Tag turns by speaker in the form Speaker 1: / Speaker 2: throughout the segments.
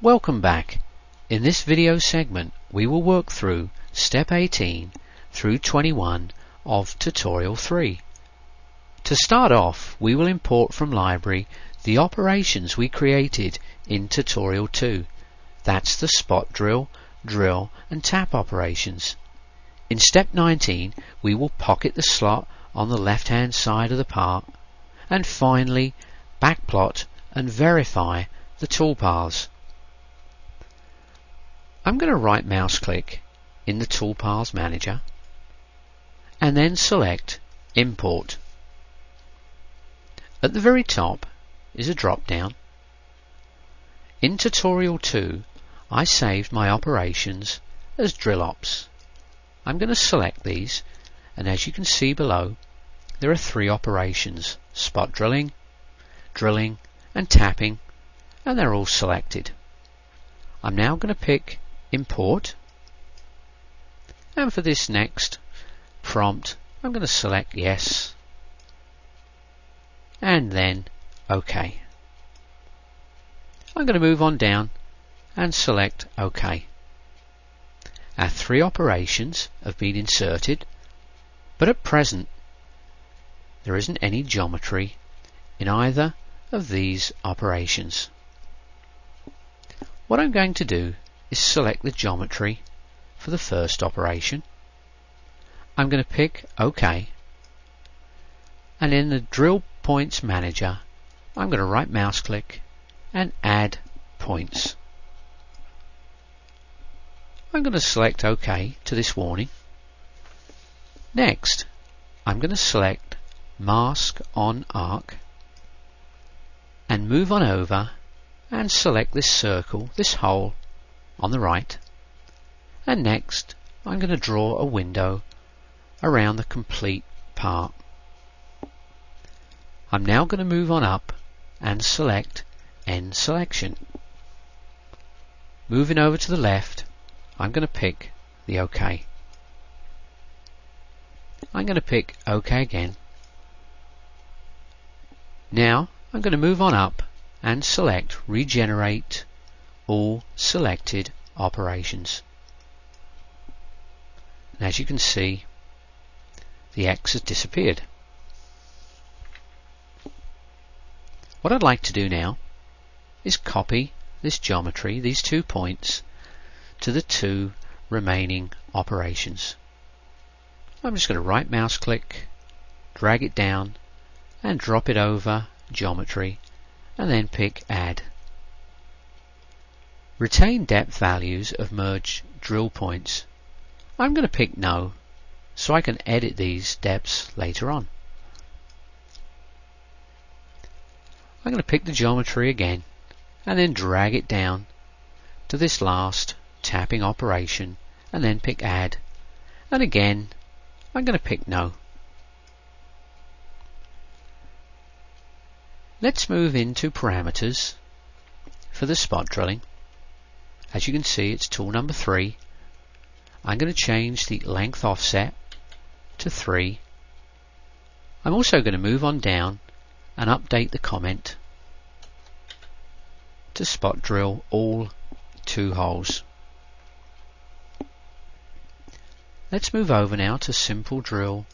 Speaker 1: Welcome back. In this video segment we will work through step 18 through 21 of Tutorial 3. To start off, we will import from library the operations we created in Tutorial 2. That's the spot drill, drill and tap operations. In step 19 we will pocket the slot on the left hand side of the part, and finally backplot and verify the toolpaths. I'm going to right mouse click in the Toolpaths Manager and then select Import. At the very top is a drop down. In Tutorial 2 I saved my operations as drill ops. I'm going to select these, and as you can see below there are three operations: spot drilling, drilling and tapping, and they're all selected. I'm now going to pick Import, and for this next prompt I'm going to select Yes and then OK. I'm going to move on down and select OK. Our three operations have been inserted, but at present there isn't any geometry in either of these operations. What I'm going to do is select the geometry for the first operation. I'm going to pick OK, and in the Drill Points Manager I'm going to right mouse click and add points. I'm going to select OK to this warning. Next I'm going to select Mask on Arc and move on over and select this circle, this hole on the right, and next I'm going to draw a window around the complete part. I'm now going to move on up and select End Selection. Moving over to the left, I'm going to pick the OK. I'm going to pick OK again. Now I'm going to move on up and select Regenerate all selected operations. And as you can see, the X has disappeared. What I'd like to do now is copy this geometry, these 2 points, to the 2 remaining operations. I'm just going to right mouse click, drag it down and drop it over Geometry, and then pick Add. Retain depth values of merged drill points. I'm going to pick No, so I can edit these depths later on. I'm going to pick the geometry again and then drag it down to this last tapping operation and then pick Add, and again I'm going to pick No. Let's move into parameters for the spot drilling. As you can see, it's tool number 3. I'm going to change the length offset to 3. I'm also going to move on down and update the comment to spot drill all 2 holes. Let's move over now to simple drill,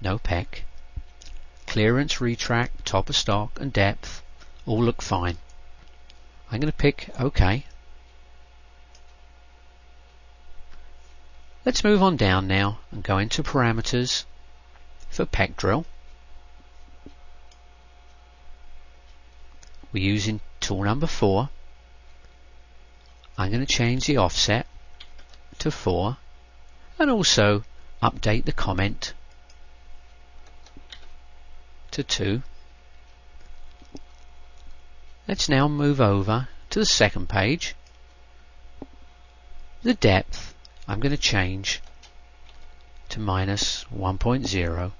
Speaker 1: no peck. Clearance, retract, top of stock and depth all look fine. I'm going to pick OK. Let's move on down now and go into parameters for peck drill. We're using tool number 4. I'm going to change the offset to 4 and also update the comment to 2. Let's now move over to the second page. The depth I'm going to change to -1.0.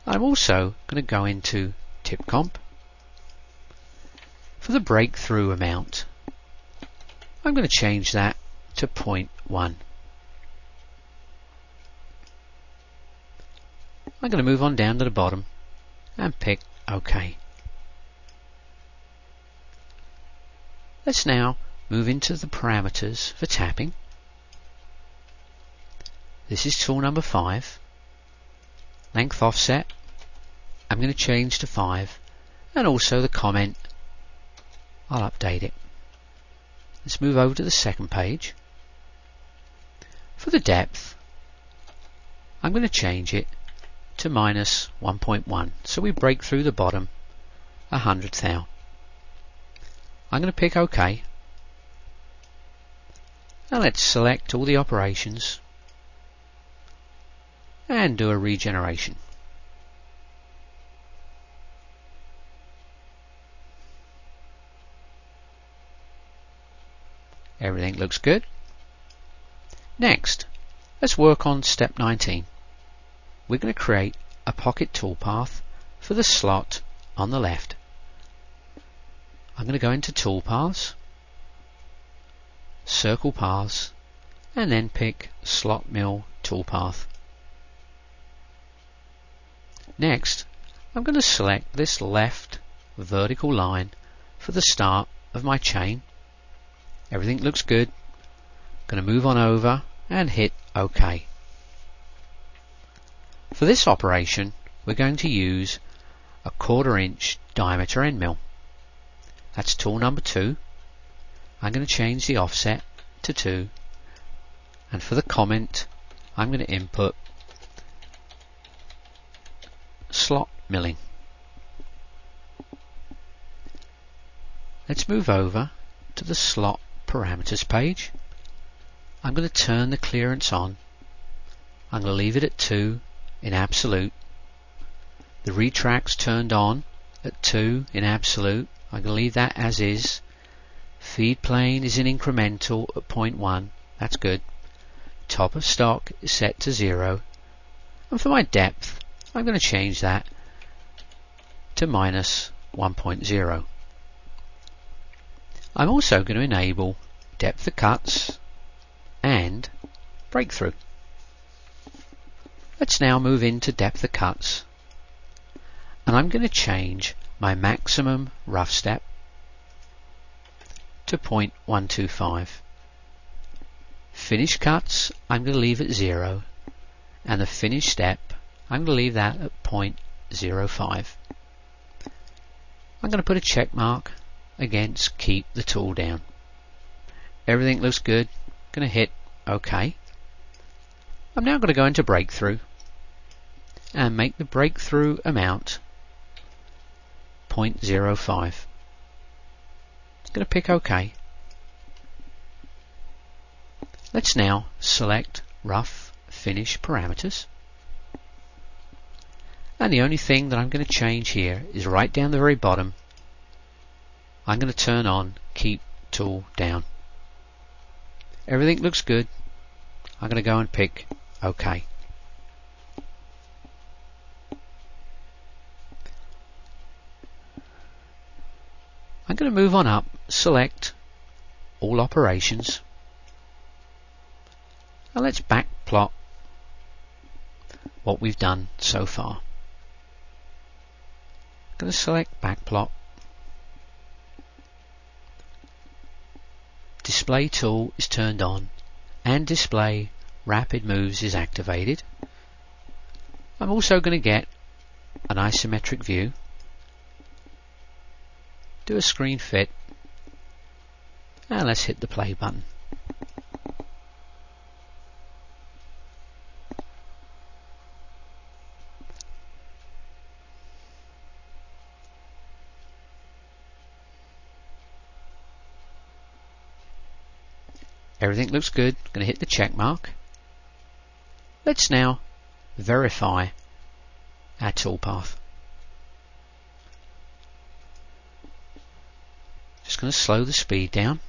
Speaker 1: I'm also going to go into tip comp. For the breakthrough amount, I'm going to change that to 0.1. I'm going to move on down to the bottom and pick OK. Let's now move into the parameters for tapping. This is tool number 5. Length offset, I'm going to change to 5, and also the comment, I'll update it. Let's move over to the second page. For the depth, I'm going to change it to minus 1.1, so we break through the bottom 100th thou. I'm going to pick OK. Now let's select all the operations and do a regeneration. Everything looks good. Next, let's work on step 19. We're going to create a pocket toolpath for the slot on the left. I'm going to go into Toolpaths, Circle Paths, and then pick Slot Mill Toolpath. Next, I'm going to select this left vertical line for the start of my chain. Everything looks good. I'm going to move on over and hit OK. For this operation, we're going to use a 1/4 inch diameter end mill. That's tool number 2. I'm going to change the offset to 2, and for the comment, I'm going to input slot milling. Let's move over to the slot parameters page. I'm going to turn the clearance on. I'm going to leave it at 2 in absolute. The retract's turned on at 2 in absolute. I'm going to leave that as is. Feed plane is in incremental at 0.1. That's good. Top of stock is set to 0. And for my depth, I'm going to change that to minus 1.0. I'm also going to enable depth of cuts and breakthrough. Let's now move into depth of cuts, and I'm going to change my maximum rough step to 0.125. Finish cuts, I'm going to leave at 0, and the finish step, I'm going to leave that at 0.05. I'm going to put a check mark against keep the tool down. Everything looks good. Going to hit OK. I'm now going to go into breakthrough and make the breakthrough amount 0.05. I'm going to pick OK. Let's now select rough finish parameters, and the only thing that I'm going to change here is right down the very bottom. I'm going to turn on keep tool down. Everything looks good. I'm going to go and pick OK. I'm going to move on up, select all operations, and let's back plot what we've done so far. I'm going to select back plot. Display tool is turned on and display rapid moves is activated. I'm also going to get an isometric view, do a screen fit, and let's hit the play button. Everything looks good. Going to hit the check mark. Let's now verify our toolpath. Just going to slow the speed down.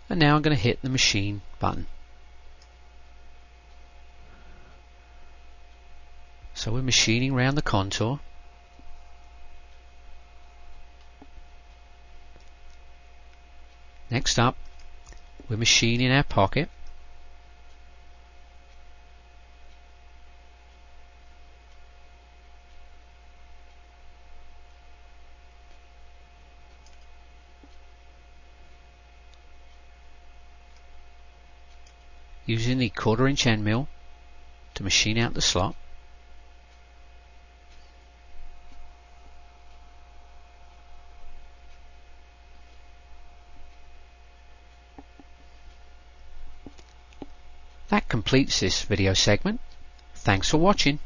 Speaker 1: And now I'm going to hit the machine button. So we're machining around the contour. Next up, we're machining our pocket. using the 1/4 inch end mill to machine out the slot. That completes this video segment. Thanks for watching.